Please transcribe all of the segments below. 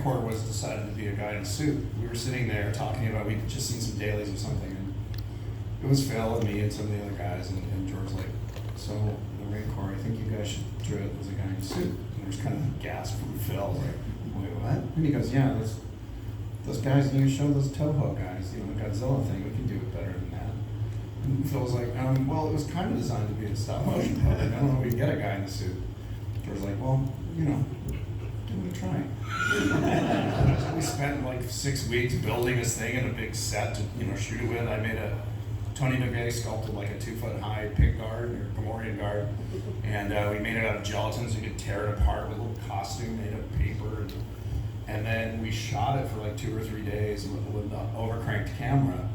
Corps was decided to be a guy in a suit. We were sitting there talking about, we'd just seen some dailies or something, and it was Phil and me and some of the other guys, and George was like, so the Marine Corps, I think you guys should do it as a guy in a suit. And there was kind of a gasp from Phil, like, wait, what? And he goes, yeah, those guys, you show those Toho guys, the Godzilla thing, we can do it better than that. And Phil was like, well, it was kind of designed to be a stop motion puppet. I don't know if we can get a guy in a suit. George was like, well, give it a try. We spent like 6 weeks building this thing in a big set to, shoot it with. I made Tony Noguet sculpted like a 2-foot-high pig guard or Gamorrean guard, and we made it out of gelatin so you could tear it apart with a little costume made of paper. And then we shot it for like 2 or 3 days with an overcranked camera,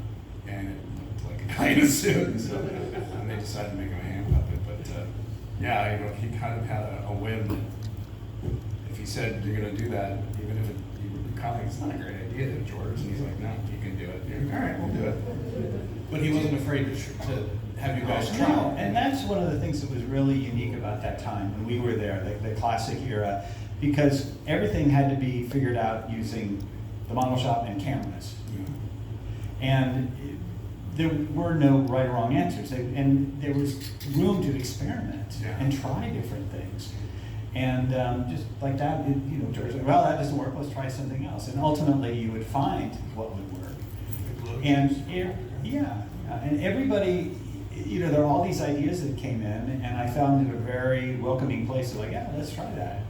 and it looked like a guy in a suit. So, and they decided to make him a hand puppet. But yeah, he kind of had a whim that if he said you're going to do that, even if you would be calling, it's not a great idea, George. And he's like, no, you can do it. Like, all right, we'll do it. But he wasn't afraid to have you guys try. No, and that's one of the things that was really unique about that time when we were there, the classic era, because everything had to be figured out using the model shop and cameras. And there were no right or wrong answers, and there was room to experiment and try different things. And just like that, George said, well, that doesn't work, let's try something else. And ultimately you would find what would work. And and everybody, there are all these ideas that came in, and I found it a very welcoming place to like, yeah, let's try that.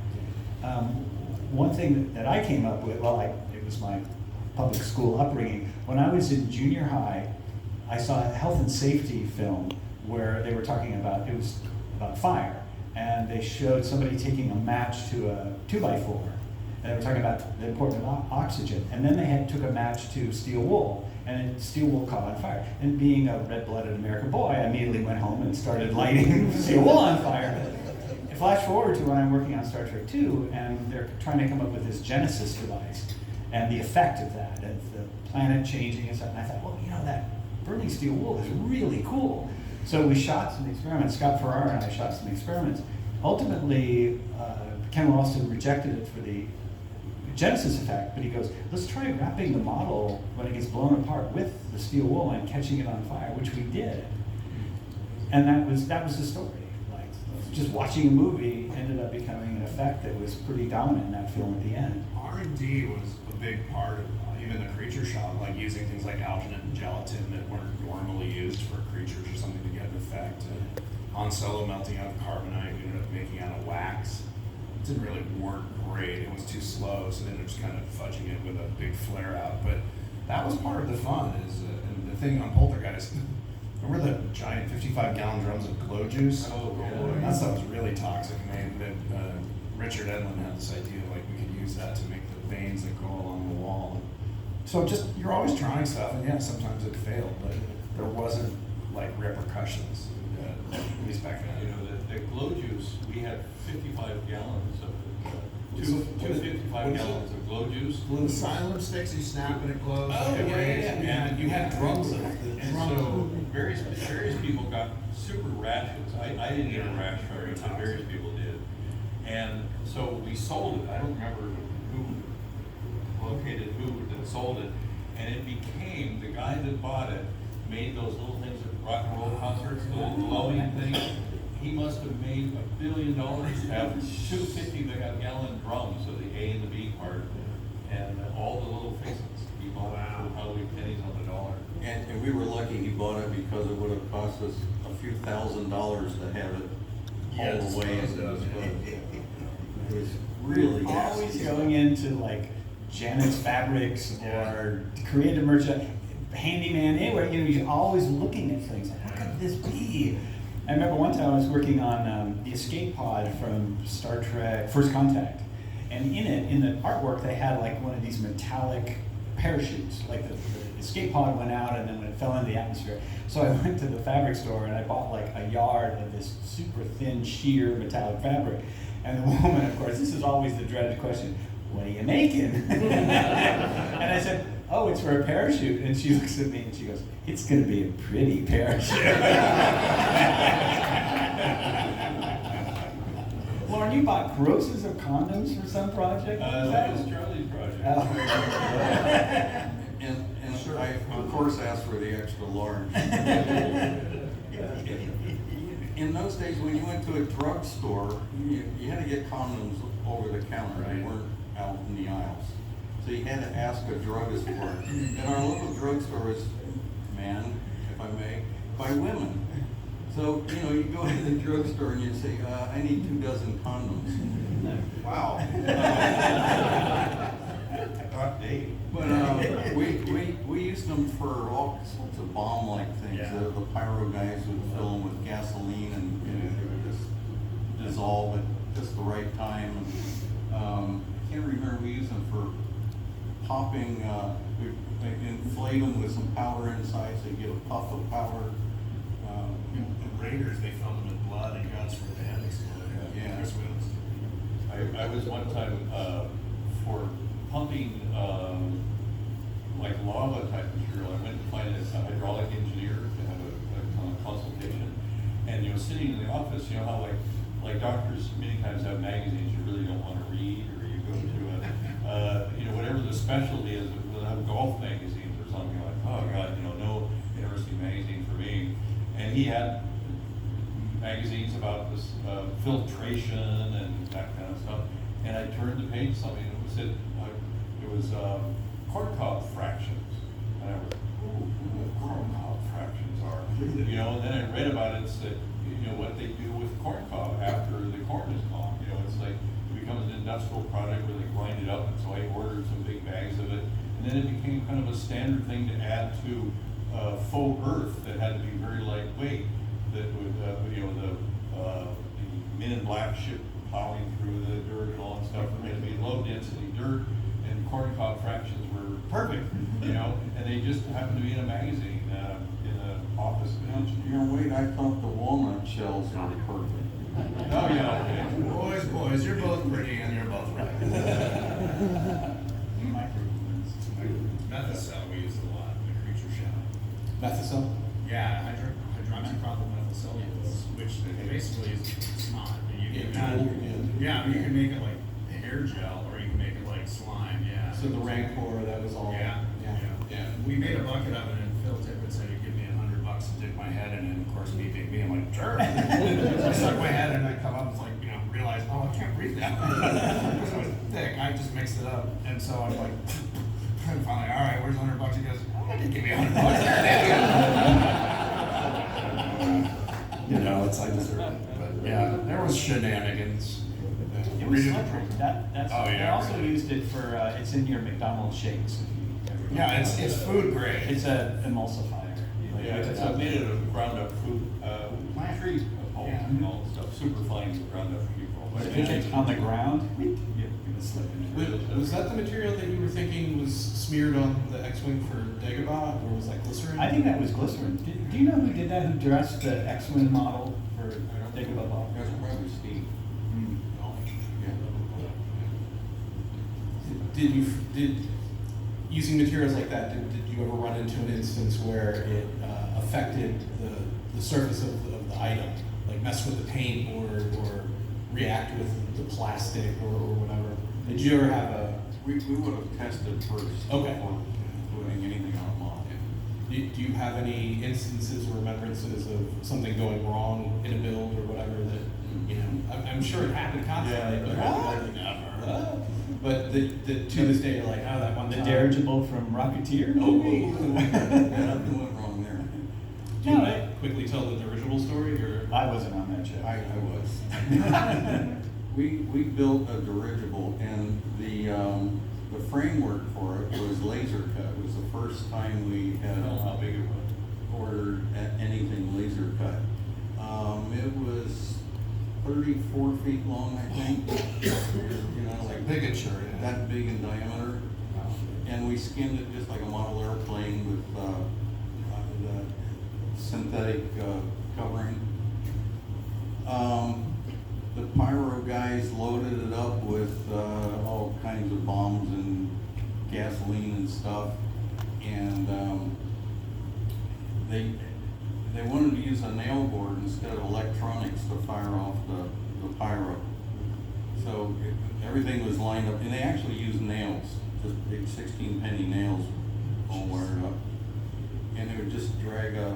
One thing that I came up with, it was my public school upbringing. When I was in junior high, I saw a health and safety film where they were talking about, it was about fire, and they showed somebody taking a match to a 2x4, and they were talking about the importance of oxygen, and then they took a match to steel wool, and steel wool caught on fire. And being a red-blooded American boy, I immediately went home and started lighting steel wool on fire. Flash forward to when I'm working on Star Trek II, and they're trying to come up with this Genesis device, and the effect of that, and the planet changing and stuff. And I thought, well, that burning steel wool is really cool. So we shot some experiments. Scott Farrar and I shot some experiments. Ultimately, Ken Ralston rejected it for the Genesis effect, but he goes, let's try wrapping the model when it gets blown apart with the steel wool and catching it on fire, which we did. And that was the story. Just watching a movie ended up becoming an effect that was pretty dominant in that film at the end. R&D was a big part of even the creature shop, like using things like alginate and gelatin that weren't normally used for creatures or something to get an effect. Han Solo melting out of carbonite, we ended up making out of wax. It didn't really work great. It was too slow, so then they're just kind of fudging it with a big flare out. But that was part of the fun. And the thing on Poltergeist, remember the giant 55-gallon drums of glow juice? Oh, yeah. That stuff was really toxic. Richard Edlund had this idea like we could use that to make the veins that go along the wall. So you're always trying stuff, and sometimes it failed, but there wasn't like repercussions, at least back then. The glow juice, we had 55 gallons of two 55 gallons of glow juice. The silent sticks you snap and it glows. Oh, yeah. And you had drums of it. And so various people got super rashes. I didn't get a rash from it, but various people did. And so we sold it. I don't remember who that sold it. And it became, the guy that bought it made those little things at rock and roll concerts, the little glowing things. He must have made $1 billion to have 250-gallon drums of the A and the B part, and all the little fixings. He bought it for probably pennies on the dollar. And we were lucky he bought it because it would have cost us a few $1,000s to have it hauled away. It was really always going into like Janet's Fabrics or Creative Merchant, Handyman, anywhere. You're always looking at things like, what could this be? I remember one time I was working on the escape pod from Star Trek First Contact, and in the artwork they had like one of these metallic parachutes, like the escape pod went out and then when it fell into the atmosphere. So I went to the fabric store and I bought like a yard of this super thin sheer metallic fabric. And the woman, of course, this is always the dreaded question, what are you making? And I said, oh, it's for a parachute. And she looks at me and she goes, it's going to be a pretty parachute. Lauren, you bought grosses of condoms for some project? That was Charlie's project. And I, of course, asked for the extra large. In those days, when you went to a drugstore, you had to get condoms over the counter. They weren't out in the aisles. So you had to ask a druggist for it. And our local drugstore is manned, if I may, by women. So, you go to the drugstore and you say, I need 2 dozen condoms. Wow. But we used them for all sorts of bomb-like things. Yeah. The pyro guys would fill them with gasoline and they would just dissolve at just the right time. And, I can't remember, we used them for popping, we'd inflate them with some powder inside so you get a puff of powder. The Raiders, they filled them with blood and guts for the head exploded. Yeah. Chris Willis. I was one time, for pumping, like lava type material, I went to find a hydraulic engineer to have a consultation. And, sitting in the office, how like doctors many times have magazines you really don't want to read, or you go to whatever the specialty is, we'll have golf magazines or something like, oh God, no interesting magazine for me. And he had magazines about this filtration and that kind of stuff. And I turned the page to something and it was corncob fractions. And I went, ooh, what corncob fractions are. And then I read about it, said, what they do with corncob after the corn is gone. It's like, it becomes an industrial product where they grind it up, and so I ordered some big bags of it. And then it became kind of a standard thing to add to faux earth that had to be very lightweight, that would, the Men in Black ship plowing through the dirt and all that stuff, it had to be low density dirt, and corncob fractions were perfect, and they just happened to be in a magazine, in an office of an engineer. Wait, I thought the walnut shells were perfect. Oh, yeah, okay. Boys, you're both pretty and you're both right. Methacel we use a lot in the creature shop. Methacel? Yeah, hydroxypropylmethylcellulose, which basically is snot. You can you can make it like hair gel, or you can make it like slime. Yeah. So the Rancor, that was all. Yeah. We made a bucket of it, and Phil Tippett said he'd give me $100 to dip my head in, and of course me being me, I'm like, sure. I stuck my head in, and I come up, it's like, realize, oh, I can't breathe now. It was thick. I just mixed it up, and so I'm like, and finally, all right, where's $100? He goes, oh, I didn't give me $100. It's I deserve it. But yeah, there was shenanigans. It was slippery. That's, Oh, yeah, they also really. used it for, it's in your McDonald's shakes. If you ever Yeah, it's food grade. It's an emulsifier. Yeah, it's made it of ground up food, Plant. tree pulp Yeah. and all that stuff, super fine ground up tree pulp. But if it's on the ground, you're gonna slip into it. Was that the material that you were thinking was smeared on the X-Wing for Dagobah, or was that glycerin? I think that was glycerin. Do you know who did that, who dressed the X-Wing model for Dagobah? That's probably Steve. Did using materials like that, did you ever run into an instance where it affected the surface of the item, like mess with the paint or react with the plastic or whatever? Did you ever have a? We would have tested first. Okay. Before putting anything on a model. Do you have any instances or remembrances of something going wrong in a build or whatever that, I'm sure it happened constantly, but to this day, you're like, oh, that one The time. dirigible from Rocketeer? Nothing went wrong there. Do you want to quickly tell the dirigible story, or? I wasn't on that show. I was. We built a dirigible, and the framework for it was laser cut. It was the first time we I had don't know how big it was. ordered anything laser cut. It was 34 feet long, I think. Like Ligature, yeah. that big in diameter. And we skimmed it just like a model airplane with the synthetic covering. The pyro guys loaded it up with all kinds of bombs and gasoline and stuff, and they wanted to use a nail board instead of electronics to fire off the pyro. So everything was lined up, and they actually used nails, just 16 penny nails all wired up. And they would just drag a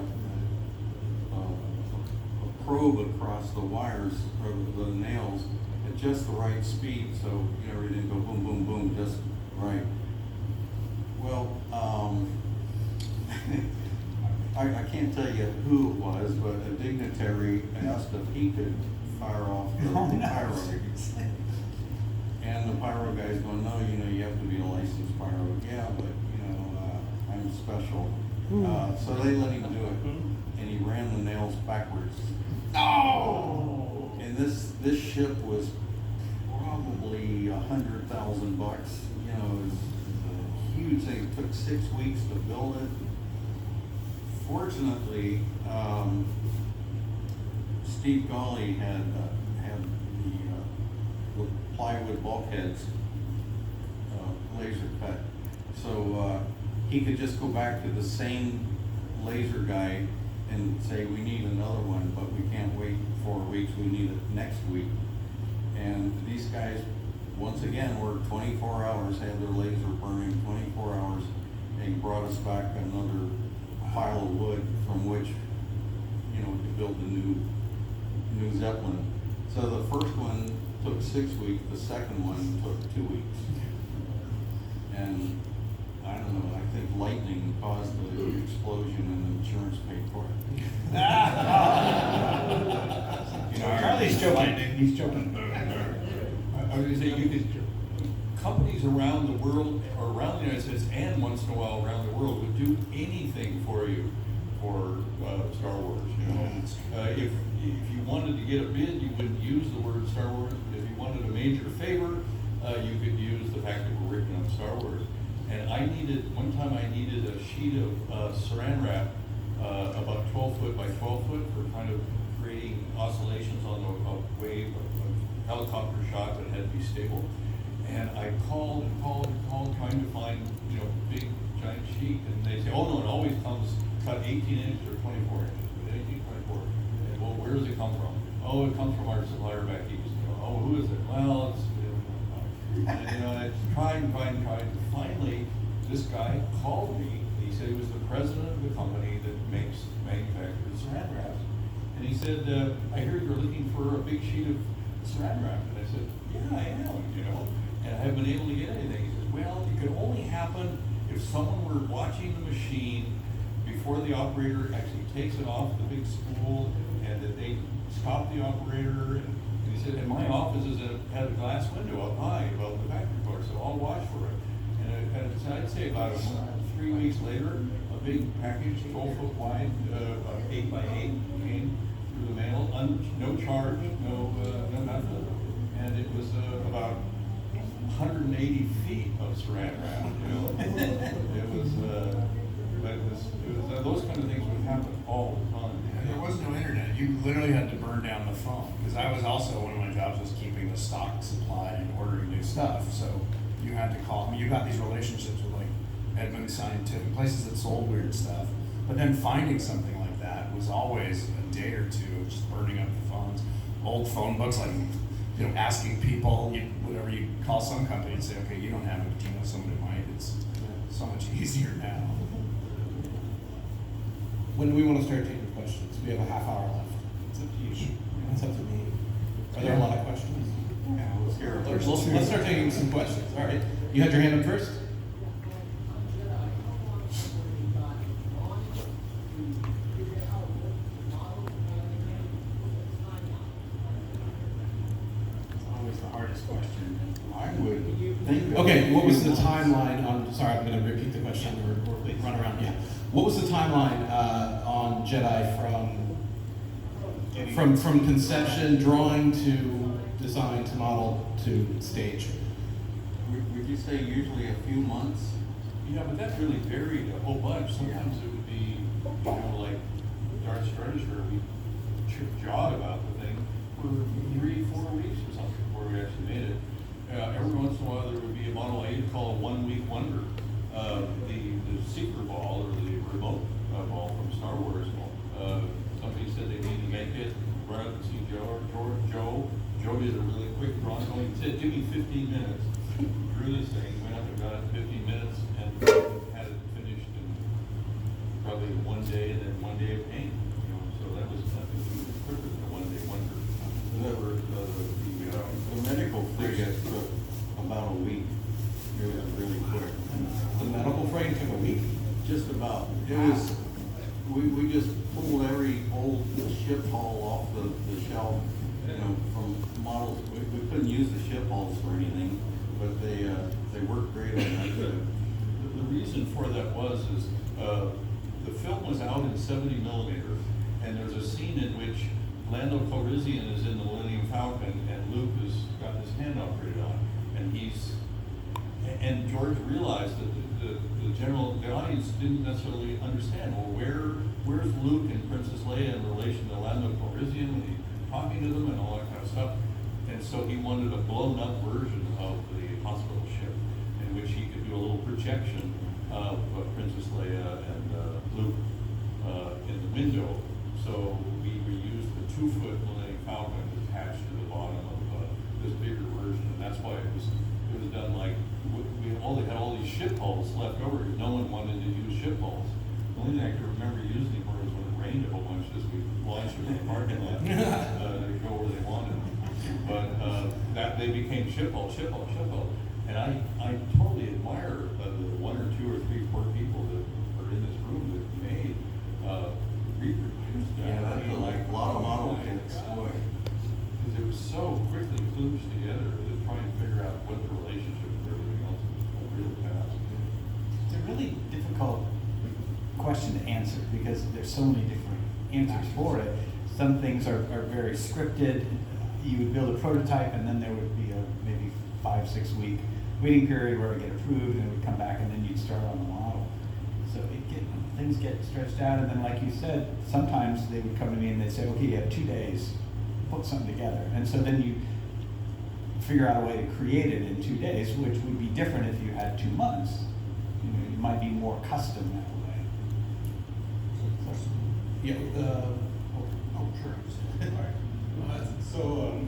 probe across the wires or the nails at just the right speed, so you know everything go boom, boom, boom, just right. Well, I can't tell you who it was, but a dignitary asked if he could fire off the pyro. And the pyro guy's going, no, you know, you have to be a licensed pyro. Yeah, but you know, I'm special. So they let him do it, and he ran the nails backwards. Oh! And this ship was probably $100,000. You know, it was a huge thing. It took 6 weeks to build it. Fortunately, Steve Gawley had the plywood bulkheads laser cut, so he could just go back to the same laser guy and say, we need another one, but we can't wait 4 weeks, we need it next week. And these guys, once again, worked 24 hours, had their laser burning 24 hours, and brought us back another pile of wood from which, you know, to build the new Zeppelin. So the first one took 6 weeks, the second one took 2 weeks. And I don't know, I think lightning caused the explosion and the insurance paid for it. You know, Charlie's joking, he's joking. I was gonna say, you could, companies around the world, or around the United States, and once in a while around the world, would do anything for you for Star Wars, you know. If you wanted to get a bid, you wouldn't use the word Star Wars. If you wanted a major favor, you could use the fact that we're working on Star Wars. And one time I needed a sheet of saran wrap, about 12 foot by 12 foot, for kind of creating oscillations on a wave, a helicopter shot that had to be stable. And I called and called and called, trying to find, you know, big giant sheet. And they say, oh no, it always comes cut 18 inches or 24 inches, but 18, 24. And, well, where does it come from? Oh, it comes from our supplier back east. You know, oh, who is it? Well, it's, and, you know, I tried and tried and tried. Finally, this guy called me. He said he was the president of the company that manufactures saran wraps. And he said, I hear you're looking for a big sheet of saran wrap. And I said, yeah, I am, you know. And I haven't been able to get anything. He says, well, it could only happen if someone were watching the machine before the operator actually takes it off the big spool, and that they stop the operator. And he said, and my office is had a glass window up high above the factory floor, so I'll watch for it. And I'd say about 3 weeks later, a big package, 12 foot wide, 8 by 8, came through the mail, no charge, no nothing. And it was about 180 feet of saran wrap, you know. It was those kind of things would happen all the time. And there was no internet. You literally had to burn down the phone. Because I was also, one of my jobs was keeping the stock supplied and ordering new stuff. So you had to call. I mean, you got these relationships with like Edmund Scientific, places that sold weird stuff. But then finding something like that was always a day or two of just burning up the phones. Old phone books, like, you know, asking people, whatever you call some company and say, okay, you don't have it, but you know somebody might. It's so much easier now. When do we want to start taking questions? We have a half hour left. It's up to you. It's up to me. Are there a lot of questions? Yeah, let's hear it. Let's start taking some questions. All right. You had your hand up first? It's always the hardest question. I would think. Okay, what was the timeline on, sorry, I'm going to repeat the question or run around. Yeah. What was the timeline on Jedi from conception, drawing to design to model to stage? Would you say usually a few months? Yeah, but that really varied a whole bunch. Sometimes it would be, you know, like Extra-Terrestrial, we jawed about the thing for 3-4 weeks or something before we actually made it. Every once in a while there would be a Model A called a 1 week wonder. The seeker ball, or the remote ball from Star Wars. Somebody said they needed to make it, run up and see Joe. Joe did a really quick drawing. He said, give me 15 minutes. Drew this thing, went up and got it in 15 minutes, It was, we just pulled every old ship hull off the shelf, you know, from models. We couldn't use the ship hulls for anything, but they worked great on that. The reason for that is the film was out in 70 millimeter, and there's a scene in which Lando Calrissian is in the Millennium Falcon, and Luke has got his hand operated on, and George realized that the audience didn't necessarily understand. Well, where's Luke and Princess Leia in relation to Lando Calrissian when he's talking to them and all that kind of stuff? And so he wanted a blown-up version of the hospital ship, in which he could do a little projection of Princess Leia and Luke in the window. So we reused the 2-foot Millennium Falcon attached to the bottom of this bigger version, and that's why it was done like we only had all these ship hulls left over because no one wanted to use ship hulls. The only thing I can remember using was when it rained a whole bunch, as we launched them in the parking lot to go where they wanted. But that they became ship hull, and I totally admire the 1 or 2 or 3, 4 people that are in this room that made reproduced that. Yeah, that's like a lot of model kits. Because it was so quickly kludged together to try and figure out what the relationship with everything else was really fast. It's a really difficult question to answer because there's so many different answers for it. Some things are very scripted. You would build a prototype and then there would be a maybe 5-6 week waiting period where it would get approved and it would come back and then you'd start on the model. So things get stretched out, and then like you said, sometimes they would come to me and they'd say, okay, you have 2 days, put something together. And so then you figure out a way to create it in 2 days, which would be different if you had 2 months. You know, you might be more custom that way. Yeah, sure. So,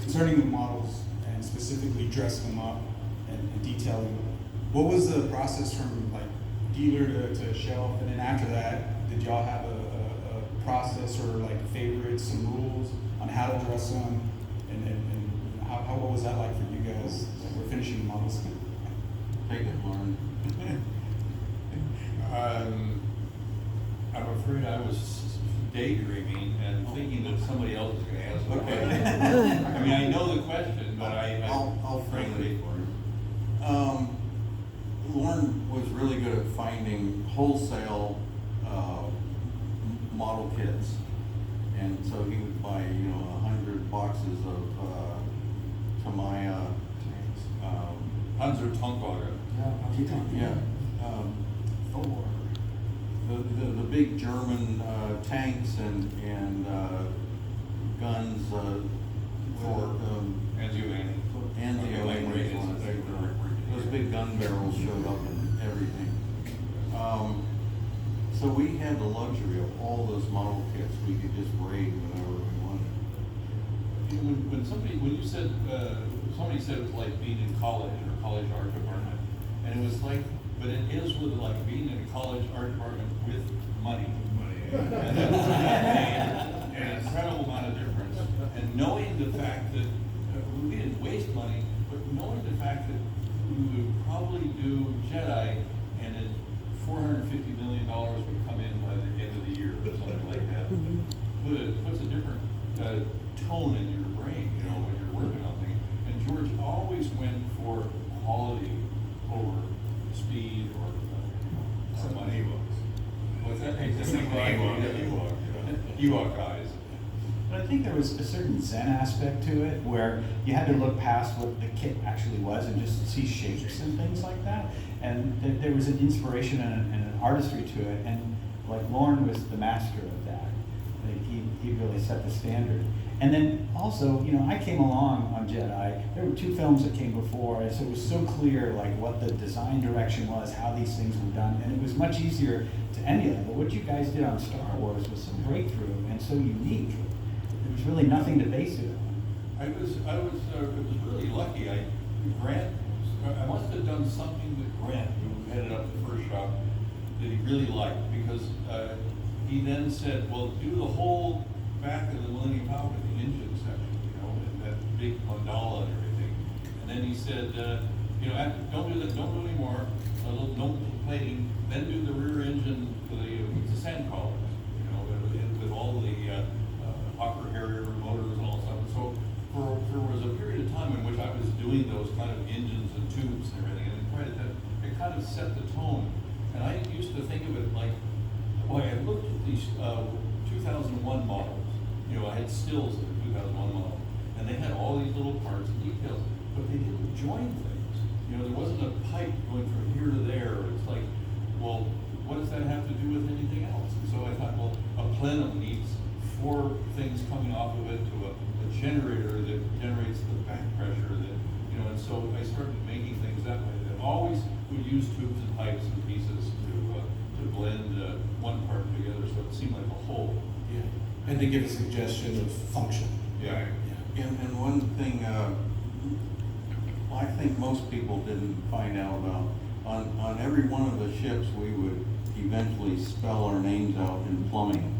concerning the models and specifically dressing them up and detailing them, what was the process from like dealer to shelf? And then after that, did y'all have a process or like favorites, some rules on how to dress them? And how what was that like for you guys that were finishing the models? Take it, Lauren. I'm afraid I was daydreaming and thinking that somebody else was going to answer the question. I mean, I know the question, but I'll frankly for you. Lorne was really good at finding wholesale model kits, and so he would buy 100 boxes of Tamiya. Panzer Tankwagen. Yeah. The big German tanks and guns for those big gun barrels showed up and everything. So we had the luxury of all those model kits. We could just raid whenever we wanted. When you said somebody said it was like being in college or college art department, and it was like, but it is with like being in a college art department with money. And that made an incredible amount of difference. And knowing the fact that we didn't waste money, but knowing the fact that we would probably do Jedi and then $450 million would come in by the end of the year or something like that. Puts a different tone in your brain, when you're working on things. And George always went for quality over speed or some money. What's that? Ewok guys. But I think there was a certain Zen aspect to it where you had to look past what the kit actually was and just see shapes and things like that. And there was an inspiration and an artistry to it. And like Lorne was the master of that. Like he really set the standard. And then also, I came along on Jedi. There were 2 films that came before, and so it was so clear like what the design direction was, how these things were done, and it was much easier to emulate. But what you guys did on Star Wars was some breakthrough and so unique. There was really nothing to base it on. I was really lucky. Grant, I must have done something with Grant, who headed up the first shop, that he really liked, because he then said, well, do the whole back of the Millennium Falcon, the engine section, and that big mandala and everything. And then he said, don't do that, don't do any more, no plating, then do the rear engine for the kind of set the tone. And I used to think of it like, boy, I looked at these 2001 models. You know, I had stills of the 2001 model, and they had all these little parts and details, but they didn't join things. You know, there wasn't a pipe going from here to there. It's like, well, what does that have to do with anything else? And so I thought, well, a plenum needs 4 things coming off of it to a generator that generates the back pressure that, you know, and so I started making things that way. I always would use tubes and pipes and pieces to blend one part together so it seemed like a whole. Yeah. And to give a suggestion of function. Yeah. And one thing, I think most people didn't find out about, on every one of the ships, we would eventually spell our names out in plumbing.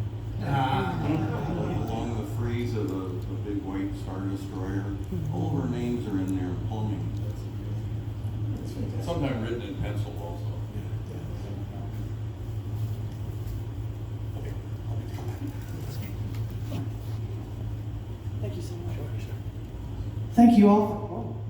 Along the frieze of the big white Star Destroyer, all of our names are in there in plumbing. Sometimes written in pencil also. Thank you so much. Thank you all.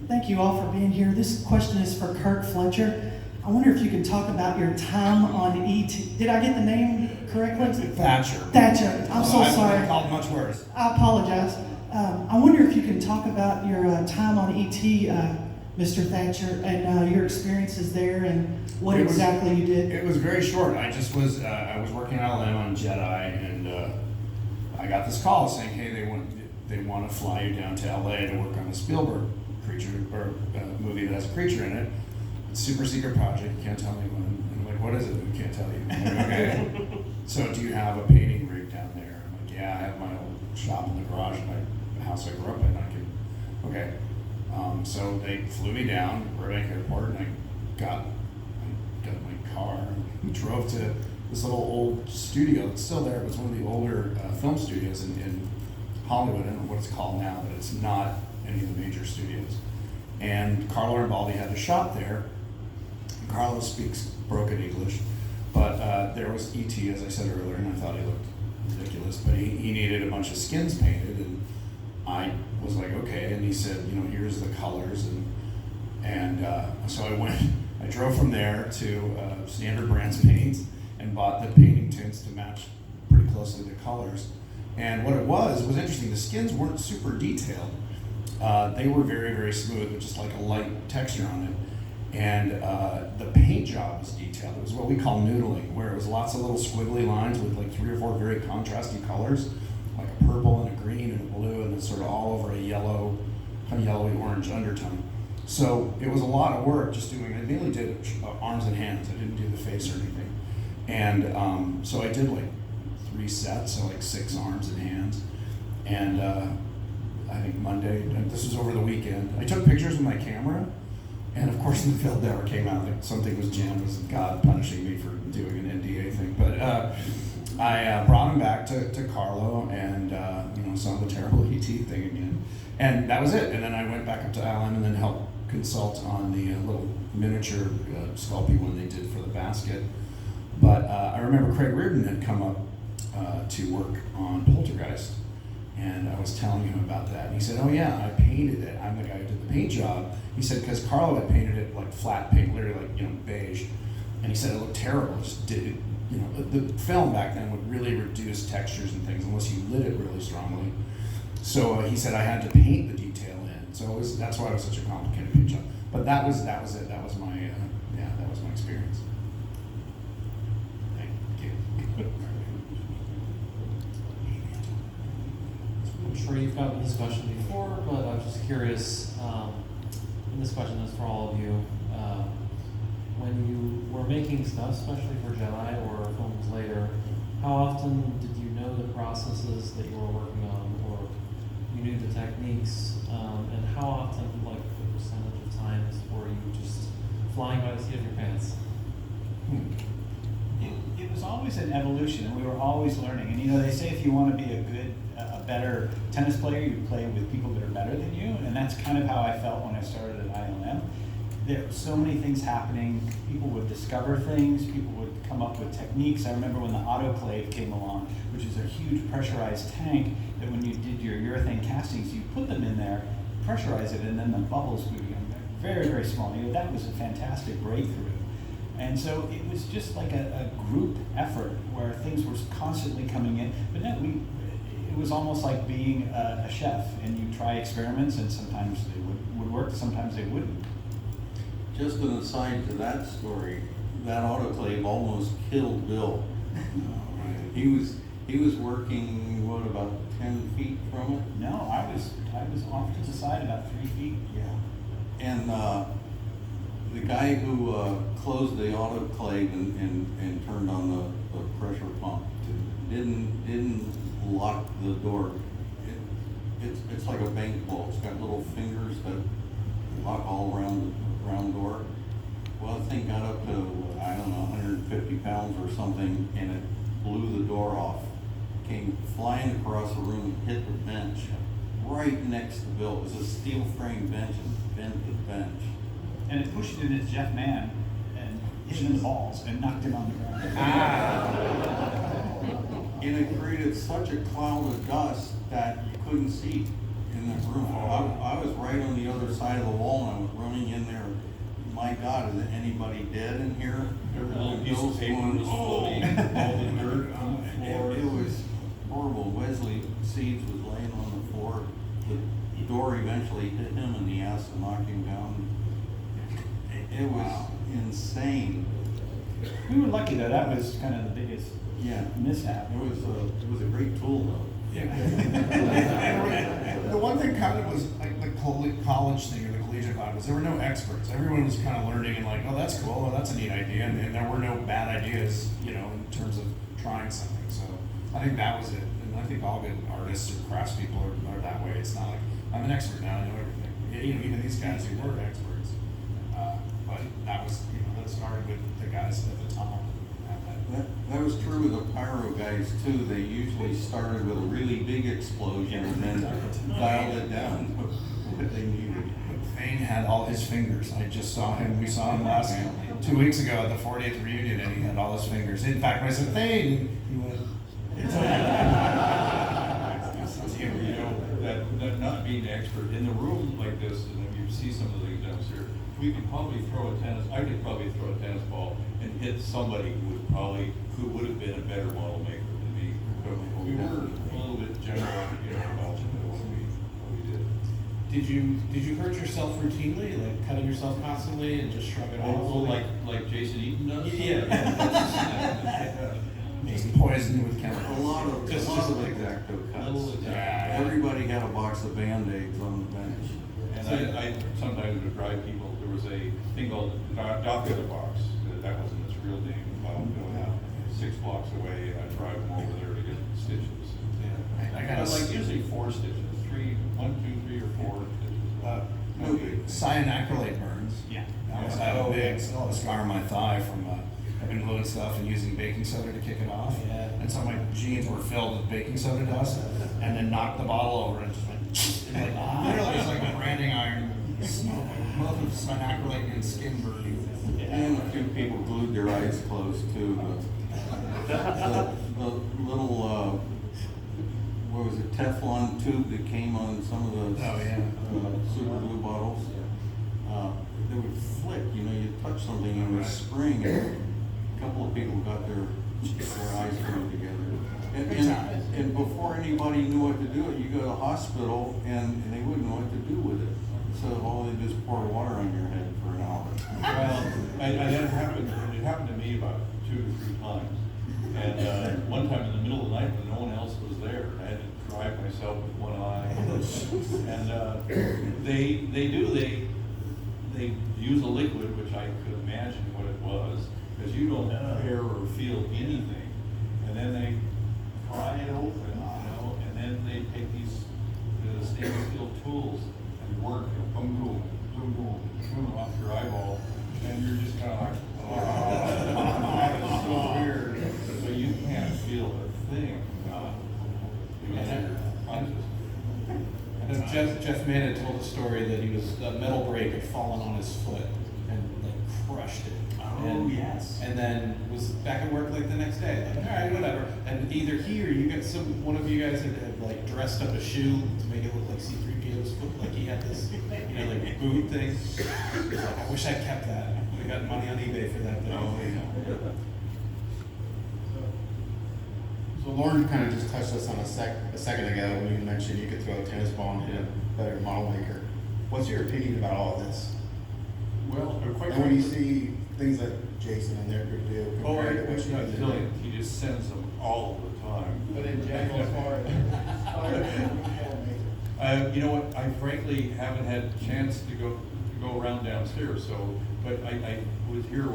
Thank you all for being here. This question is for Kurt Fletcher. I wonder if you can talk about your time on E.T. Did I get the name correctly? Thatcher. Thatcher. I'm so I've sorry. been called much worse. I apologize. I wonder if you can talk about your time on E.T., Mr. Thatcher, and your experiences there and what It was- exactly you did. It was very short. I just was I was working at LM on Jedi, and I got this call saying, hey, they want to fly you down to LA to work on a Spielberg creature or movie that has a creature in it. It's a super secret project. You can't tell anyone. And I'm like, what is it? We can't tell you. I'm like, okay. So do you have a painting rig down there? I'm like, yeah, I have my old shop in the garage of my house I grew up in. I can. Okay. So they flew me down to Burbank Airport, and I got my car. We drove to this little old studio. It's still there, but it's one of the older film studios in Hollywood. I don't know what it's called now, but it's not any of the major studios. And Carlo Rambaldi had a shop there. Carlo speaks broken English, but there was E.T., as I said earlier, and I thought he looked ridiculous, but he needed a bunch of skins painted, and I was like, okay, and he said, you know, here's the colors, and so I drove from there to Standard Brands Paints and bought the painting tints to match pretty closely the colors. And what it was interesting. The skins weren't super detailed. They were very, very smooth with just like a light texture on it. And the paint job was detailed. It was what we call noodling, where it was lots of little squiggly lines with like 3 or 4 very contrasty colors, like a purple and a green and a blue, and it's sort of all over a yellow, kind of yellowy orange undertone. So it was a lot of work just doing, I mainly did arms and hands. I didn't do the face or anything. And so I did like 3 sets, so like 6 arms and hands. And I think Monday, and this was over the weekend, I took pictures with my camera, and of course the film never came out. Like something was jammed. It was God punishing me for doing an NDA thing. But I brought him back to Carlo, and you know, saw the terrible ET thing again. And that was it. And then I went back up to Alan and then helped consult on the little miniature Sculpey one they did for the basket. But I remember Craig Reardon had come up to work on Poltergeist, and I was telling him about that. And he said, oh yeah, I painted it. I'm the guy who did the paint job. He said, because Carlo had painted it like flat paint, literally like, you know, beige. And he said it looked terrible. It just did, you know, the film back then would really reduce textures and things unless you lit it really strongly. So he said I had to paint the detail in. So that's why it was such a complicated paint job. But that was it. That was my that was my experience. Thank you. I'm sure you've gotten this question before, but I'm just curious, and this question is for all of you. When you were making stuff, especially for Jedi or films later, how often did you know the processes that you were working on, or you knew the techniques, and how often, like the percentage of times, were you just flying by the seat of your pants? It was always an evolution, and we were always learning. And you know, they say if you want to be a better tennis player, you play with people that are better than you, and that's kind of how I felt when I started at ILM. There were so many things happening. People would discover things. People would come up with techniques. I remember when the autoclave came along, which is a huge pressurized tank that when you did your urethane castings, you put them in there, pressurize it, and then the bubbles would become very, very small. You know, that was a fantastic breakthrough. And so it was just like a group effort where things were constantly coming in. But no, it was almost like being a chef, and you try experiments, and sometimes they would work, sometimes they wouldn't. Just an aside to that story, that autoclave almost killed Bill. He was working, what, about 10 feet from it? No, I was off to the side about 3 feet. Yeah. And the guy who closed the autoclave and turned on the pressure pump didn't lock the door. It's like a bank vault. It's got little fingers that lock all around the round door. Well, the thing got up to, I don't know, 150 pounds or something, and it blew the door off. Came flying across the room and hit the bench right next to Bill. It was a steel frame bench and bent the bench. And it pushed it into Jeff Mann and hit him in the balls and knocked him on the ground. And it created such a cloud of dust that you couldn't see in that room. I was right on the other side of the wall, and I was running in there. My God, is anybody dead in here? There were little pieces of paper was floating, all the dirt on the floor. It was horrible. Wesley Seeds was laying on the floor. The door eventually hit him in the ass and knocked him down. It was insane. We were lucky though, that was kind of the biggest Yeah, mishap. it was a great tool though. Yeah. The one thing kind of was like the college thing or the collegiate vibe was there were no experts. Everyone was kind of learning and like, oh, that's cool, oh, that's a neat idea, and there were no bad ideas, you know, in terms of trying something. So I think that was it. And I think all good artists or craftspeople are that way. It's not like I'm an expert now, I know everything. You know, even these guys who were experts. But that was, you know, that started with the guys at the top. That was true with the pyro guys too. They usually started with a really big explosion and then dialed it down to what they needed. Thane had all his fingers. I just saw him. We saw him last 2 weeks ago at the 40th reunion, and he had all his fingers. In fact, when I said Thane, he went. You know, that not being an expert in the room like this, and if you see some of the things downstairs, we could probably I could probably throw a tennis ball and hit somebody who would have been a better model maker than me. But we were a little bit general, you know, about what we did. Did you hurt yourself routinely, like cutting yourself constantly and just shrug it off? Well, like Jason Eaton does? Yeah. Just poisoned with chemicals. A lot of Little X-Acto cuts. Exact. Everybody had a box of Band-Aids on the bench. And I sometimes would drive people, there was a thing called Doctor the Box, that wasn't its real name, about 6 blocks away, and I'd drive them over there to get stitches. I got Like usually 4 stitches, 1, 2, 3, or 4 stitches. Cyanacrylate burns. Yeah. I was had a big scar on my thigh from having gluing stuff and using baking soda to kick it off. Yeah. And so my jeans were filled with baking soda dust, and then knocked the bottle over and just went. Like, literally, it's like a branding iron. Both of cyanacrylate and skin burning. And a few people glued their eyes closed too. The little, what was it, Teflon tube that came on some of the super glue bottles. They would flick, you know, you touch something and it would spring, and a couple of people got their eyes glued together. And before anybody knew what to do, you go to the hospital and they wouldn't know what to do with it. So all they just pour water on your head for an hour. Well, it happened to me about 2 or 3 times. And one time in the middle of the night when no one else was there, I had to drive myself with one eye. And they use a liquid, which I could imagine what it was, because you don't hear or feel anything. And then they pry it open, you know, and then they take these stainless steel tools and work, boom, boom, boom, boom, boom, off your eyeball, and you're just kind of like, oh, that is so weird. But you can't feel a thing. Jeff Mann had told a story that a metal brake had fallen on his foot and like crushed it. Oh, yes. And then was back at work like the next day, like, all right, whatever. And either he or you got one of you guys had like dressed up a shoe to make it look like C-3PO's foot, like he had this, like boot thing. He's like, I wish I'd kept that. We got money on eBay for that thing. So Lauren kind of just touched us on a second ago when you mentioned you could throw a tennis ball and hit a better model maker. What's your opinion about all of this? Well, quite And when you frankly, see things that Jason and their group do compared to what you not do, brilliant. He just sends them all the time. But in general, as far as You know what, I frankly haven't had a chance to go around downstairs, so, but I was here,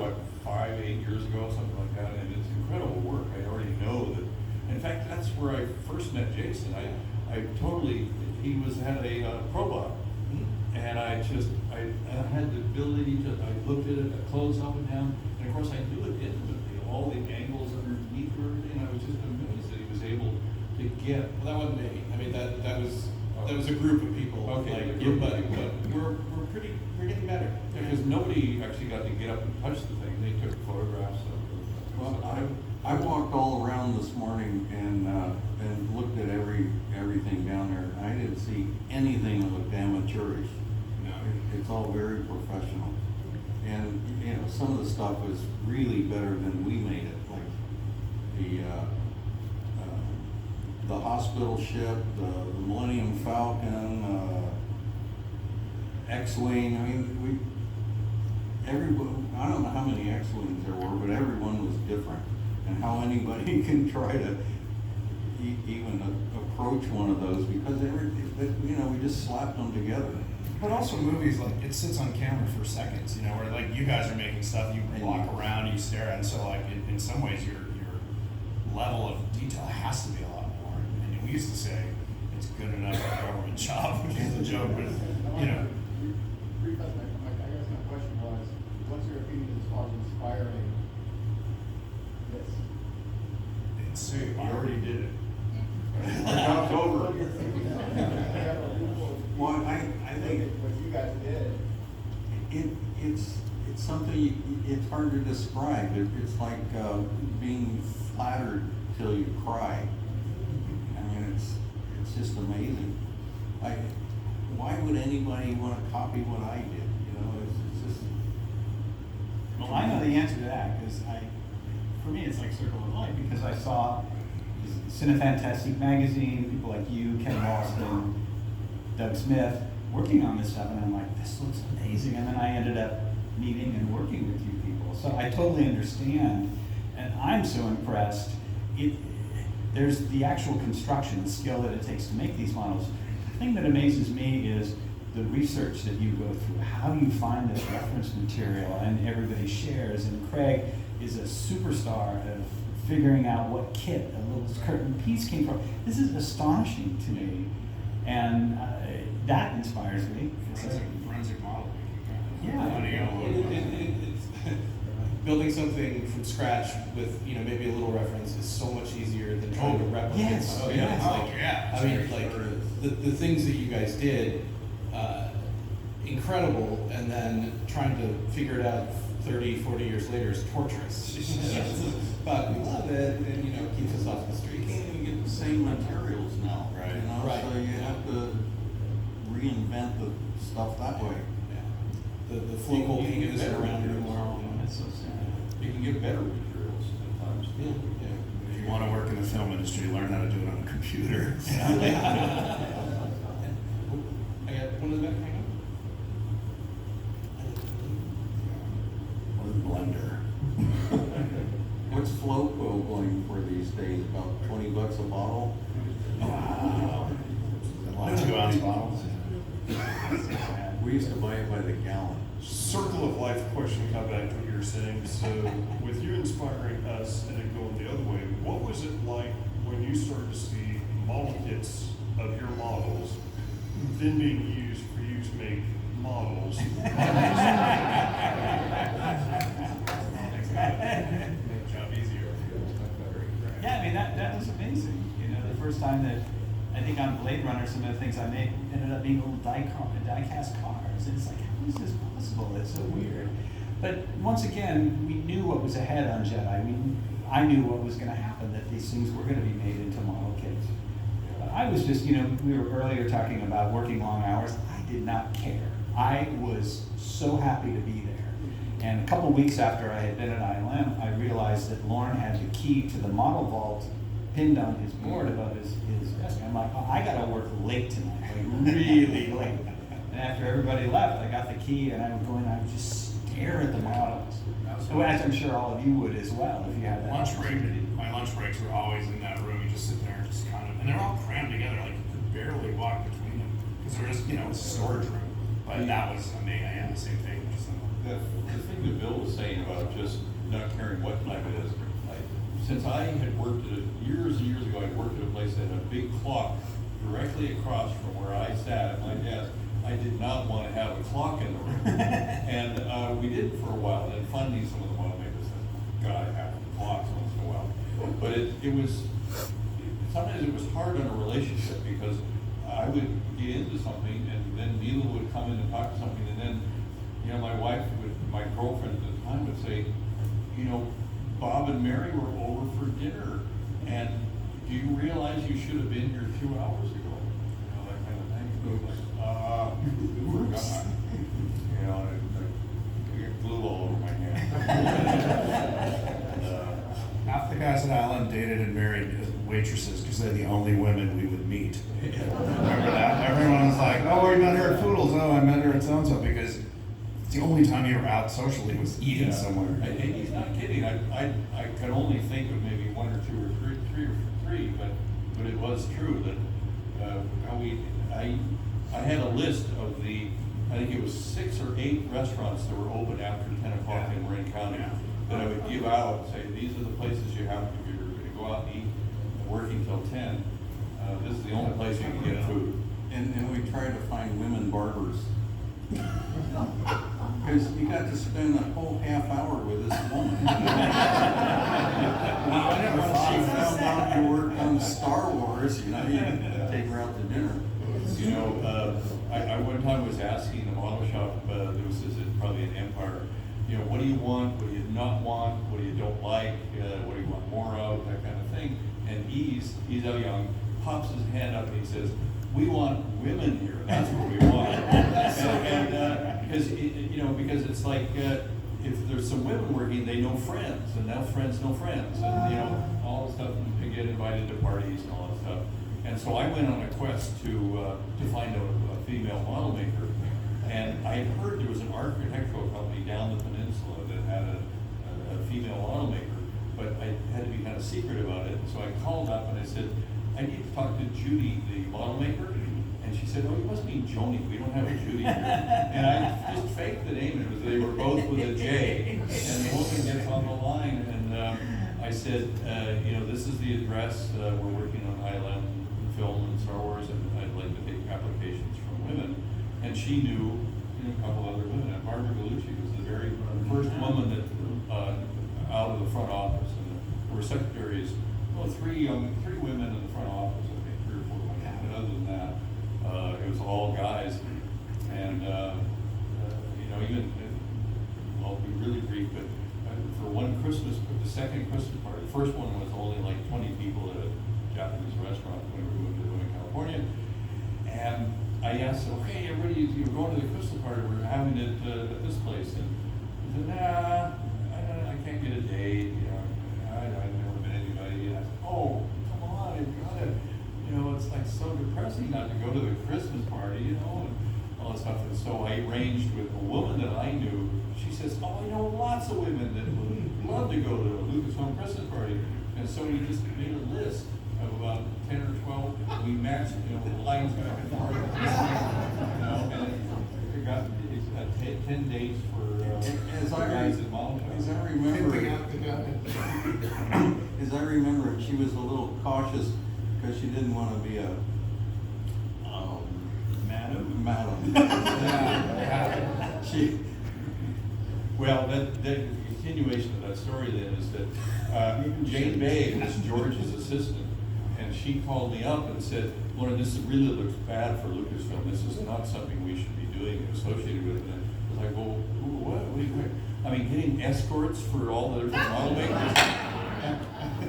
5, 8 years ago, something like that, and it's incredible work. I already know that, in fact, that's where I first met Jason. He had a Probot, and I had the ability to, I looked at it, I closed up and down, and of course I knew it intimately, all the angles underneath and everything. I was just amazed that he was able to get. Well, that wasn't me. I mean, that was a group of people. Okay, like, a group of but people. we're getting better. Because nobody actually got to get up and touch the thing. They took photographs of it. Well, I walked all around this morning and looked at everything down there. I didn't see anything that looked amateurish. No. It's all very professional. And, some of the stuff was really better than we made it, like the hospital ship, the Millennium Falcon, X-Wing. I mean, everyone, I don't know how many X-Wings there were, but everyone was different. And how anybody can try to even approach one of those, because we just slapped them together. But also movies, like, it sits on camera for seconds, where like you guys are making stuff, you walk around, you stare at, and so like in some ways your level of detail has to be a lot more. And we used to say it's good enough for a government job, which is a joke, but I guess my question was, what's your opinion as far as inspiring this? you already did it. Our job's over. Well, I think What you guys did. it's something, it's hard to describe. It's like being flattered till you cry. I mean, it's just amazing. Why would anybody want to copy what I did? It's just. Well, I know the answer to that, because for me, it's like Circle of Life, because I saw Cinefantastique magazine, people like you, Ken Ralston, Doug Smith, working on this stuff, and I'm like, this looks amazing, and then I ended up meeting and working with you people. So I totally understand, and I'm so impressed. There's the actual construction, the skill that it takes to make these models. The thing that amazes me is the research that you go through, how you find this reference material, and everybody shares, and Craig is a superstar of figuring out what kit a little curtain piece came from. This is astonishing to me, and that inspires me. Forensic model. Yeah. Building something from scratch with maybe a little reference is so much easier than trying to replicate yes. something. Yes. I mean, like the things that you guys did, incredible, and then trying to figure it out 30, 40 years later is torturous. But we love it, and keeps us off the You streets. can't even get the same materials now. Right. Right. So you have to reinvent the stuff that way. Yeah. The flow paint isn't around anymore. That's so sad. You can get better materials at times. Yeah. If you want to work in the film industry, learn how to do it on a computer. I got one in the back. Hang on. Or Blender. What's Flowco going for these days? About $20 a bottle? Wow. 2-ounce bottles. We used to buy it by the gallon. Circle of life question, come back to what you were saying. So with you inspiring us and it going the other way, what was it like when you started to see model kits of your models then being used for you to make models? Make job easier. Yeah, I mean, that was amazing. The first time that I think on Blade Runner, some of the things I made ended up being little die-cast cars. And it's like, how is this possible? It's so weird. But once again, we knew what was ahead on Jedi. I knew what was gonna happen, that these things were gonna be made into model kits. But I was just, we were earlier talking about working long hours. I did not care. I was so happy to be there. And a couple weeks after I had been at ILM, I realized that Lorne had the key to the model vault pinned on his board above his desk. I'm like, oh, I gotta work late tonight, like really late. And after everybody left, I got the key and I would go in and I would just stare at the models. So as I'm sure all of you would as well, if you had that Lunch break, opportunity. my lunch breaks were always in that room. You just sit there and just kind of, and they're all crammed together. Like you could barely walk between them because they're just, it's a storage room. But that was amazing. I had the same thing. The thing that Bill was saying about just not caring what time it is, since I had worked at years and years ago, I worked at a place that had a big clock directly across from where I sat at my desk. I did not want to have a clock in the room. And we did for a while, and finally some of the model makers said, God, I have clocks once in a while. But sometimes it was hard on a relationship because I would get into something and then Neela would come in and talk to something, and then my girlfriend at the time would say, Bob and Mary were over for dinner, and do you realize you should have been here 2 hours ago? That kind of thing. It was like, forgot. I get glue all over my hand. Half the guys at Island dated and married waitresses because they're the only women we would meet. Remember that? Everyone was like, oh, you met her at Foodles. Oh, I met her at so-and-so, because it's the only time you were out socially was eating somewhere. And he's not kidding. I could only think of maybe one or two or three, but it was true that I had a list of I think it was 6 or 8 restaurants that were open after 10 o'clock in Marin County that I would give out and say, these are the places you have if you're going to go out and eat and working till 10. This is the only place you can get food. And we tried to find women barbers. Because you got to spend a whole half hour with this woman. I never thought She of found out you worked on Star Wars, you take her out to dinner. I one time was asking the model shop, there was probably an Empire, what do you want, what do you not want, what do you don't like, what do you want more of, that kind of thing. And he's out young, pops his hand up and he says, we want women here, that's what we want. Because it's like, if there's some women working, they know friends, and now friends know friends, and all the stuff, and get invited to parties and all that stuff. And so I went on a quest to find a female model maker, and I had heard there was an architectural company down the peninsula that had a female model maker, but I had to be kind of secret about it. And so I called up and I said, I need to talk to Judy, the model maker. And she said, oh, you must mean Joni. We don't have a Judy here. And I just faked the name. They were both with a J. And the woman gets on the line, and I said, this is the address. We're working on ILM film and Star Wars, and I'd like to take applications from women. And she knew a couple other women. And Barbara Gallucci was the very first woman that out of the front office. And there were secretaries, three women in the front office, I think, 3 or 4 women. And other than that, it was all guys. And, even, I'll be really brief, but for one Christmas, the second Christmas party, the first one was only like 20 people at a Japanese restaurant when we were in California. And I asked them, okay, everybody, you're going to the Christmas party, we're having it at this place. And he said, I can't get a date, I've never met anybody. And I said, oh, come on, you've got to, it's like so depressing not to go to the Christmas party, and all that stuff. And so I arranged with a woman that I knew. She says, oh, I know lots of women that would love to go to a Lucasfilm Christmas party. And so we just made a list of about 10 or 12. We matched, lines back and forth. And it got 10 dates for guys at Mount. As I remember, she was a little cautious because she didn't want to be a madam. Well, the continuation of that story then is that Jane Bay was George's assistant, and she called me up and said, Lorne, this really looks bad for Lucasfilm. This is not something we should be doing associated with it. I was like, well, what? I mean, getting escorts for all the different model makers.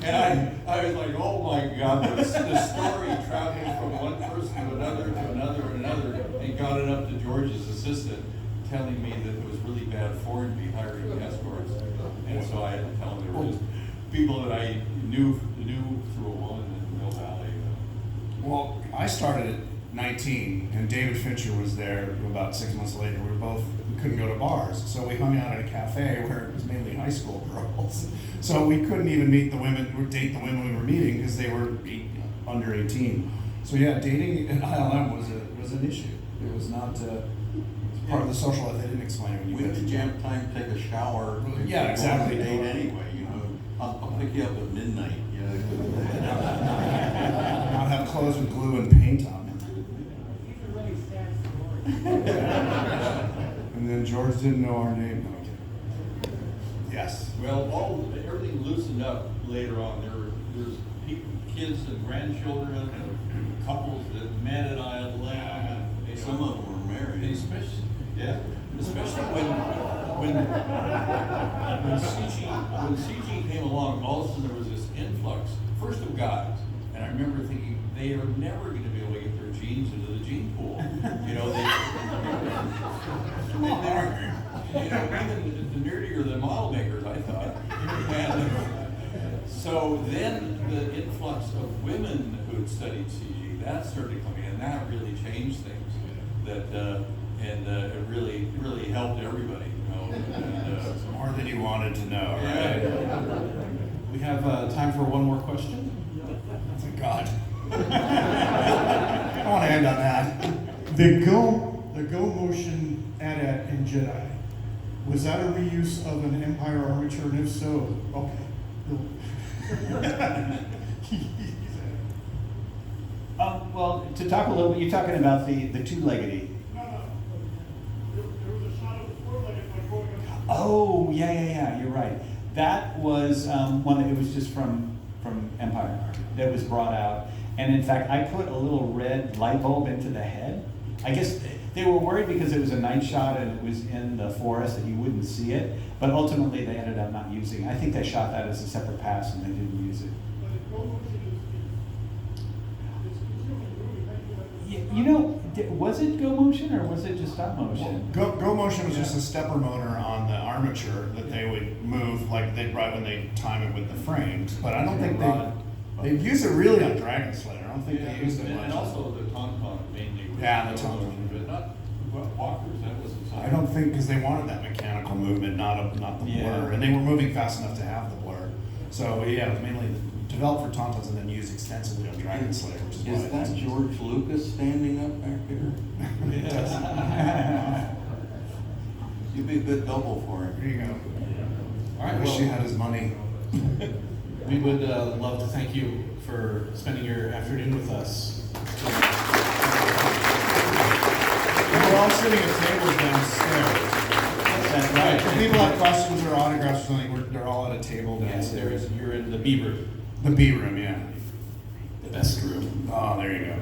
And I was like, oh my God, the story traveled from one person to another, to another, and another, and got it up to George's assistant, telling me that it was really bad form to be hiring escorts. And so I had to tell him there were just people that I knew through a woman in Mill Valley. Well, I started at 19, and David Fincher was there about 6 months later. We couldn't go to bars, so we hung out at a cafe where it was mainly high school girls. So we couldn't even meet the women, or date the women we were meeting because they were under 18. So yeah, dating at ILM was an issue. It was not part of the social life. They didn't explain it when you When got did you have time to take a shower? Yeah, exactly. Go on a date anyway, you know. I'll pick you up at midnight. not have clothes with glue and paint on them. And then George didn't know our name. No, I'm kidding. Yes. Well, everything loosened up later on. There's kids and grandchildren and couples that met at ILM. And Some of them were married. Especially when CG came along, all of a sudden there was this influx, first of guys, and I remember thinking they are never going to be able to get their genes into the gene pool. You know, even the nerdier the model makers, I thought. And so then the influx of women who had studied CG, that started coming in, and that really changed things. It really helped everybody, you know. And, More than you wanted to know, right? yeah. We have time for one more question. Thank God. I want to end on that. The Go Motion AT-AT in Jedi, was that a reuse of an Empire armature, and if so, okay. Well, to talk a little bit, you're talking about the two-leggedy. No. There was a shot of the four-legged one going up. Oh, yeah, you're right. That was one that it was just from Empire that was brought out. And in fact, I put a little red light bulb into the head. I guess they were worried because it was a night shot and it was in the forest that you wouldn't see it. But ultimately, they ended up not using it. I think they shot that as a separate pass and they didn't use it. But the Go Motion is consuming movie. You know, was it Go Motion or was it just stop motion? Go Motion was just a stepper motor on the armature that they would move, like they'd ride when they time it with the frames. But I don't think they've used it really on Dragon Slayer. I don't think they used it much. And also the Tauntaun mainly. Yeah, the Tauntaun. But not walkers, that wasn't something. I don't think, because they wanted that mechanical movement, not the blur, and they were moving fast enough to have the blur. So yeah, it was mainly developed for Tauntauns and then used extensively on Dragon Slayer, which is why Is that George Lucas standing up back there? You'd be a good double for him. There you go. All right, I wish well- you had his money. We would love to thank you for spending your afternoon with us. We're all sitting at tables downstairs. That's Right. right. If people have questions or autographs or something, they're all at a table Yes, downstairs. you're in the B room, The B room, yeah. the best room. Oh, there you go.